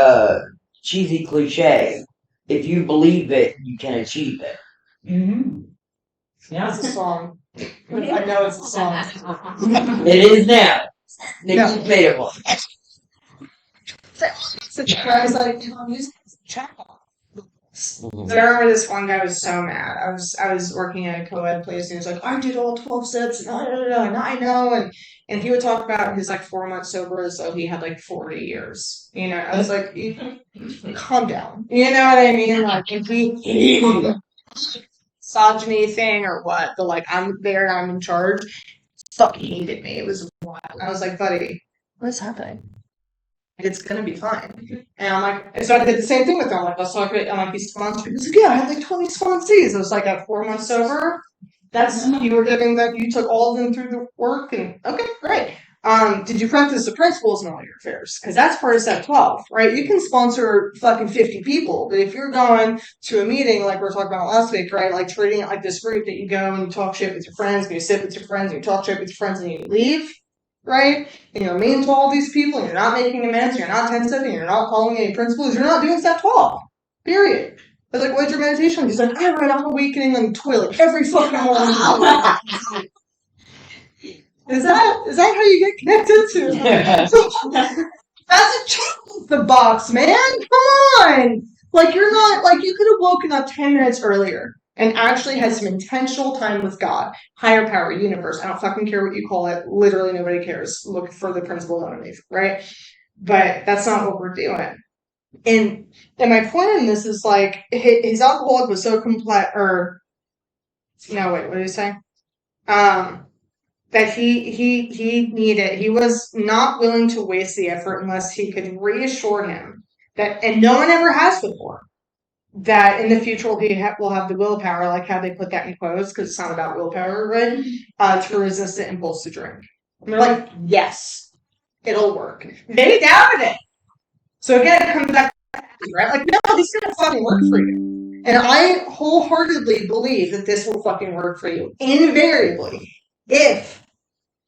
cheesy cliche. If you believe it, you can achieve it. Mm-hmm. Yeah. It's a song. I know it's a song. It is now. Nikki made it one. I was like, use chat. I remember this one guy was so mad. I was working at a co-ed place, and he was like, I did all 12 steps, and I know, and he would talk about his 4 months sober as though he had 40 years. I was like, calm down. You know what I mean? If he misogyny thing or what, but I'm there, I'm in charge. Fucking hated me. It was wild. I was like, buddy, what's happening? It's gonna be fine. And so I did the same thing with them. Let's talk about, these sponsored. He's like, yeah, I had 20 sponsees. It was at 4 months sober. That's, you were giving them, you took all of them through the work, and okay, great. Did you practice the principles in all your affairs? Because that's part of step 12, right? You can sponsor fucking 50 people, but if you're going to a meeting like we were talking about last week, right? Treating it like this group that you go and you talk shit with your friends, and you sit with your friends, and you talk shit with your friends, and you leave, right? And you're mean to all these people, and you're not making amends, you're not 10-stepping, you're not following any principles, you're not doing step 12. Period. I was like, what's your meditation? He's like, I read I'm awakening on the toilet every fucking morning. Is that how you get connected to? That's the box, man. Come on. You're not, you could have woken up 10 minutes earlier and actually had some intentional time with God, higher power, universe. I don't fucking care what you call it. Literally nobody cares. Look for the principle underneath, right? But that's not what we're doing. And my point in this is his alcoholic was so complex, what did he say? That he was not willing to waste the effort unless he could reassure him that, and no one ever has before, that in the future will have the willpower, like how they put that in quotes, because it's not about willpower, right? To resist the impulse to drink. And they're like, yes, it'll work. They doubted it. So again, it comes back to right? No, this is gonna fucking work for you. And I wholeheartedly believe that this will fucking work for you, invariably, if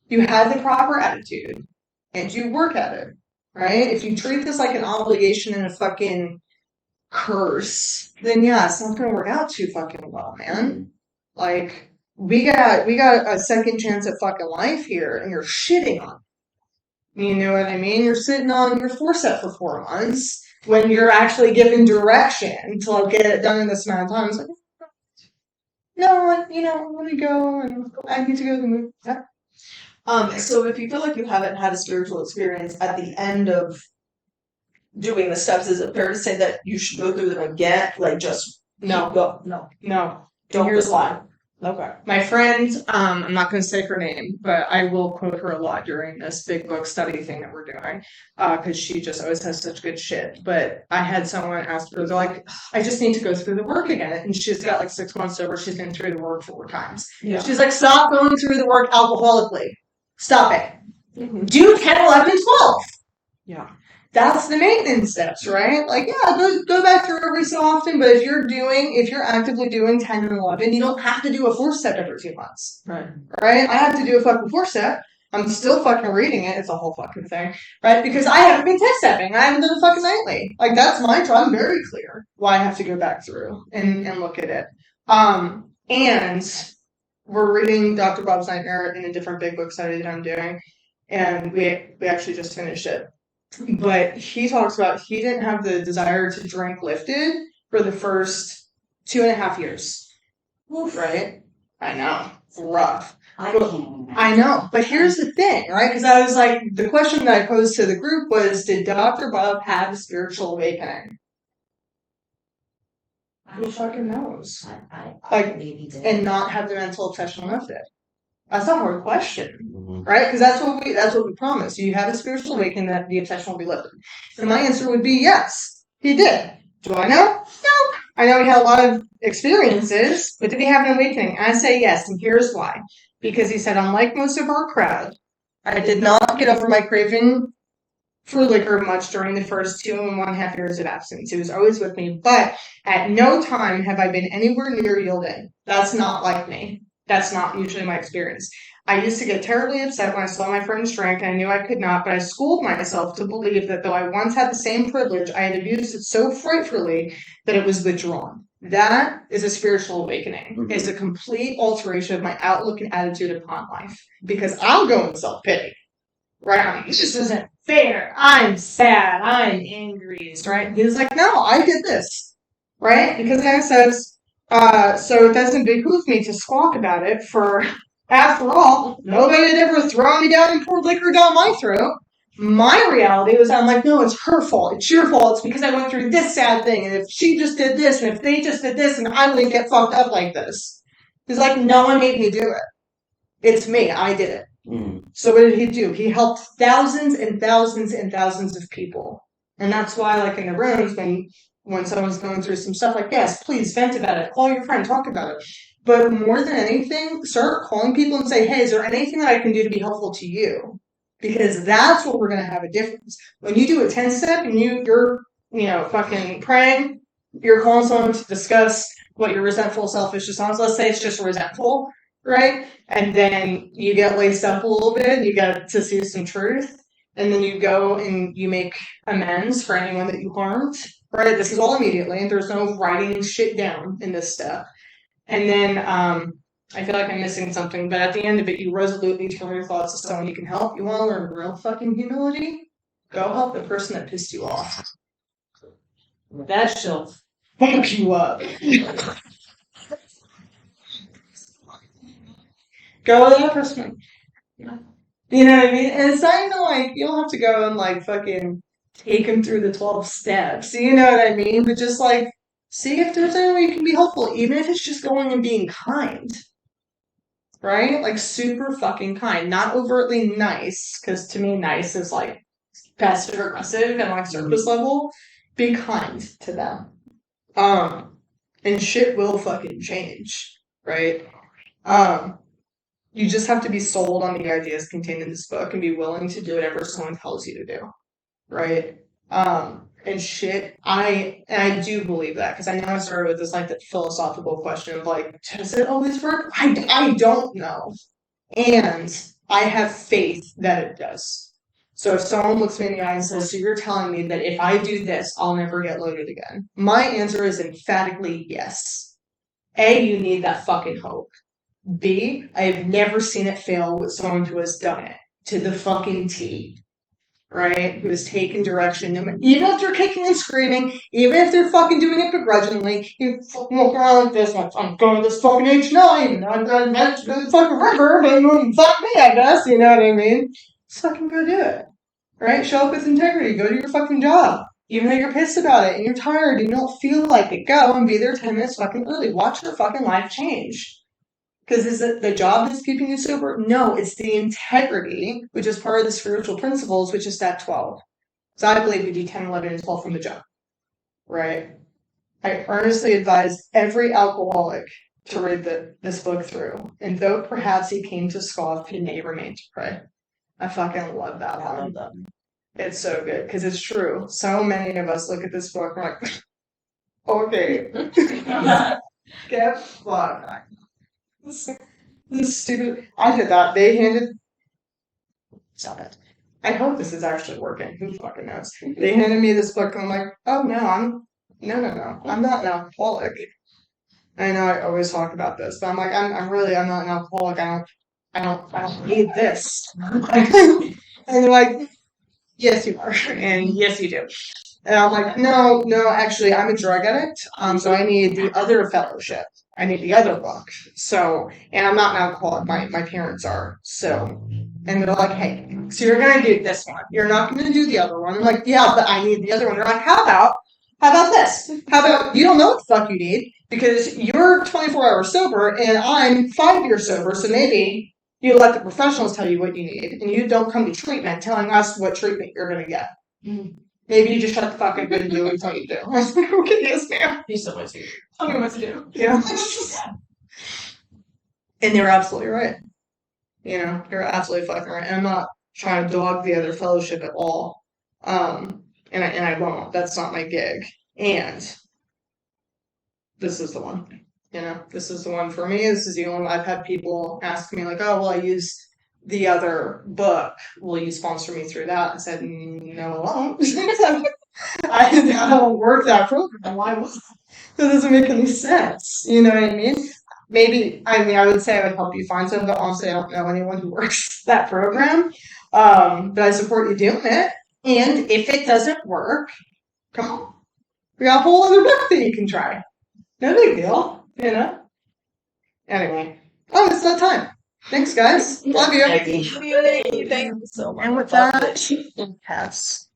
you have the proper attitude and you work at it, right? If you treat this like an obligation and a fucking curse, then yeah, it's not gonna work out too fucking well, man. We got a second chance at fucking life here, and you're shitting on it. You know what I mean? You're sitting on your forceps for 4 months when you're actually given direction to get it done in this amount of time. It's no, I want to go, and I need to go to the movie. Yeah. So if you feel like you haven't had a spiritual experience at the end of doing the steps, is it fair to say that you should go through them again? Like just No. go. No. No. Don't. Here's why. Okay. My friend, I'm not going to say her name, but I will quote her a lot during this big book study thing that we're doing, because she just always has such good shit. But I had someone ask her, they're like, I just need to go through the work again. And she's got like 6 months sober. She's been through the work 4 times. Yeah. She's like, stop going through the work alcoholically. Stop it. Mhm. Do 10, 11, 12. Yeah. That's the maintenance steps, right? Like, yeah, go back through every so often, but if you're actively doing 10 and 11, you don't have to do a 4-step every 2 months. Right. Right? I have to do a fucking 4-step. I'm still fucking reading it. It's a whole fucking thing. Right? Because I haven't been 10-stepping. I haven't done a fucking nightly. Like, that's my job. I'm very clear why I have to go back through and look at it. And we're reading Dr. Bob's Nightmare in a different big book study that I'm doing. And we actually just finished it. But he talks about he didn't have the desire to drink lifted for the first 2.5 years. Oof. Right? I know. It's rough. I can't imagine. I know. But here's the thing, right? Because I was like, the question that I posed to the group was, did Dr. Bob have a spiritual awakening? Who fucking knows? I Like, believe he did. And not have the mental obsession with it. That's a hard question. Mhm. Right? Because that's what we promise. You have a spiritual awakening that the obsession will be lifted. And my answer would be yes, he did. Do I know? No. I know he had a lot of experiences, but did he have an awakening? I say yes, and here's why. Because he said, unlike most of our crowd, I did not get over my craving for liquor much during the first 2.5 years of abstinence. It was always with me, but at no time have I been anywhere near yielding. That's not like me. That's not usually my experience. I used to get terribly upset when I saw my friends drink, and I knew I could not, but I schooled myself to believe that though I once had the same privilege, I had abused it so frightfully that it was withdrawn. That is a spiritual awakening. Mhm. It's a complete alteration of my outlook and attitude upon life. Because I'm going self-pity. Right? I'm like, this just isn't fair. I'm sad. I'm angry. Right? He's like, no, I did this. Right? Because then it says, so it doesn't behoove me to squawk about it, for after all, nobody had ever thrown me down and poured liquor down my throat. My reality was, I'm like, no, it's her fault. It's your fault. It's because I went through this sad thing. And if she just did this, and if they just did this, and I wouldn't get fucked up like this. He's like, no one made me do it. It's me. I did it. Mm. So what did he do? He helped thousands and thousands and thousands of people. And that's why, like in the rooms, when someone's going through some stuff, like, yes, please vent about it. Call your friend, talk about it. But more than anything, start calling people and say, hey, is there anything that I can do to be helpful to you? Because that's what we're going to have a difference. When you do a 10-step and you're fucking praying, you're calling someone to discuss what your resentful, selfish response, let's say it's just resentful, right? And then you get laced up a little bit and you get to see some truth. And then you go and you make amends for anyone that you harmed, right? This is all immediately. There's no writing shit down in this step. And then I feel like I'm missing something, but at the end of it, you resolutely turn your thoughts to someone you can help. You want to learn real fucking humility? Go help the person that pissed you off. That she'll Fuck you up. Go to that person. You know what I mean? And it's not even like, you don't have to go and like fucking take them through the 12 steps. You know what I mean? But just like, see if there's any way you can be helpful, even if it's just going and being kind. Right? Like super fucking kind. Not overtly nice, because to me nice is like passive aggressive and like surface level. Be kind to them. And shit will fucking change. Right? You just have to be sold on the ideas contained in this book and be willing to do whatever someone tells you to do. Right? And shit, I do believe that, because I know I started with this like that philosophical question of like, does it always work? I don't know. And I have faith that it does. So if someone looks me in the eye and says, so you're telling me that if I do this, I'll never get loaded again? My answer is emphatically yes. A, you need that fucking hope. B, I have never seen it fail with someone who has done it to the fucking T. right? Who is taking direction, even if they're kicking and screaming, even if they're fucking doing it begrudgingly, you fucking walk around like this, like, I'm going to this fucking H9, I'm going to the fucking river, but fuck me, I guess, you know what I mean? Just fucking go do it, right? Show up with integrity, go do your fucking job. Even though you're pissed about it and you're tired and you don't feel like it, go and be there 10 minutes fucking early. Watch your fucking life change. Because is it the job that's keeping you sober? No, it's the integrity, which is part of the spiritual principles, which is step 12. So I believe we do 10, 11, and 12 from the jump. Right? I earnestly advise every alcoholic to read this book through. And though perhaps he came to scoff, he may remain to pray. I fucking love that one. It's so good because it's true. So many of us look at this book and we're like, okay, get fucked. This stupid. I did that. They handed. Stop it. I hope this is actually working. Who fucking knows? They handed me this book and I'm like, oh no, I'm not an alcoholic. I know I always talk about this, but I'm like, I'm not an alcoholic. I don't need this. And they're like, yes, you are. And yes, you do. And I'm like, no, actually, I'm a drug addict. So I need the other fellowship. I need the other book. So, and I'm not an alcoholic. My parents are. So, and they're like, hey, so you're going to do this one. You're not going to do the other one. I'm like, yeah, but I need the other one. They're like, how about this? How about, you don't know what the fuck you need because you're 24 hours sober and I'm 5 years sober. So maybe you let the professionals tell you what you need, and you don't come to treatment telling us what treatment you're going to get. Maybe you just shut the fuck up and do what we tell you to do. I was like, okay, yes, ma'am. He's so much. Tell me what to do. Yeah. And they're absolutely right. You know, you're absolutely fucking right. And I'm not trying to dog the other fellowship at all. And I won't. That's not my gig. And this is the one. You know, this is the one for me. This is the only one. I've had people ask me, like, oh, well, I use the other book. Will you sponsor me through that? I said, no, I won't. I don't work that program. Why would I? That doesn't make any sense. You know what I mean? Maybe, I would say I would help you find some, but honestly, I don't know anyone who works that program. But I support you doing it. And if it doesn't work, come on. We got a whole other book that you can try. No big deal. You know? Anyway. Oh, it's that time. Thanks, guys. Love you. Thank you. Thank you so much. And with that, pass.